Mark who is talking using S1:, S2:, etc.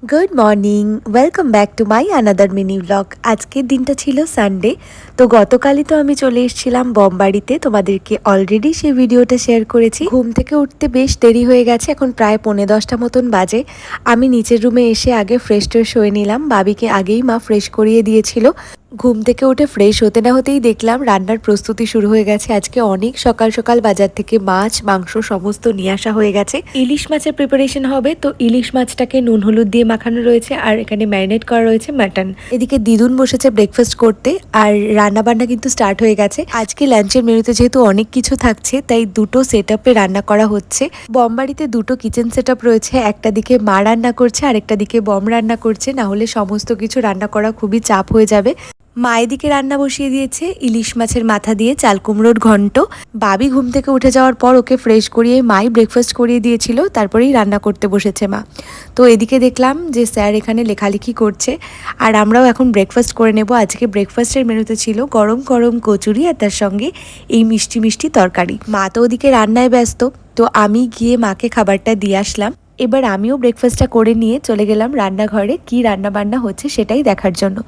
S1: Good morning, welcome back to my another mini blog. আজকের দিনটা ছিল সানডে। তো গতকালই তো আমি চলে এসেছিলাম বোমবাড়িতে, তোমাদেরকে অলরেডি সেই ভিডিওটা শেয়ার করেছি। ঘুম থেকে উঠতে বেশ দেরি হয়ে গেছে, এখন প্রায় 10:45 মতন বাজে। আমি নিচের রুমে এসে আগে ফ্রেশ ট্রেশ হয়ে নিলাম, বাবিকে আগেই মা ফ্রেশ করিয়ে দিয়েছিল। ঘুম থেকে উঠে ফ্রেশ হতে না হতেই দেখলাম রান্নার প্রস্তুতি শুরু হয়ে গেছে। আজকে অনেক সকাল সকাল বাজার থেকে মাছ মাংস সমস্ত নিয়ে আসা হয়ে গেছে। ইলিশ মাছের প্রিপারেশন হবে, তো ইলিশ মাছটাকে নুন হলুদ দিয়ে মাখানো রয়েছে আর এখানে ম্যারিনেট করা রয়েছে মাটন। এদিকে দিদুন বসেছে ব্রেকফাস্ট করতে আর রান্না বান্না কিন্তু স্টার্ট হয়ে গেছে। আজকে লাঞ্চের মেনুতে যেহেতু অনেক কিছু থাকছে তাই দুটো সেট আপে রান্না করা হচ্ছে। বোমবাড়িতে দুটো কিচেন সেট আপ রয়েছে, একটা দিকে মা রান্না করছে আর একটা দিকে বম রান্না করছে, না হলে সমস্ত কিছু রান্না করা খুবই চাপ হয়ে যাবে। মা এদিকে রান্না বসিয়ে দিয়েছে ইলিশ মাছের মাথা দিয়ে চাল কুমড়োর ঘন্ট। বাবি ঘুম থেকে উঠে যাওয়ার পর ওকে ফ্রেশ করিয়ে মাই ব্রেকফাস্ট করিয়ে দিয়েছিল, তারপরেই রান্না করতে বসেছে মা। তো এদিকে দেখলাম যে স্যার এখানে লেখালেখি করছে আর আমরাও এখন ব্রেকফাস্ট করে নেব। আজকে ব্রেকফাস্টের মেনুতে ছিল গরম গরম কচুরি আর তার সঙ্গে এই মিষ্টি মিষ্টি তরকারি। মা তো ওদিকে রান্নায় ব্যস্ত, তো আমি গিয়ে মাকে খাবারটা দিয়ে আসলাম। এবার আমিও ব্রেকফাস্টটা করে নিয়ে চলে গেলাম রান্নাঘরে, কি রান্না বান্না হচ্ছে সেটাই দেখার জন্য।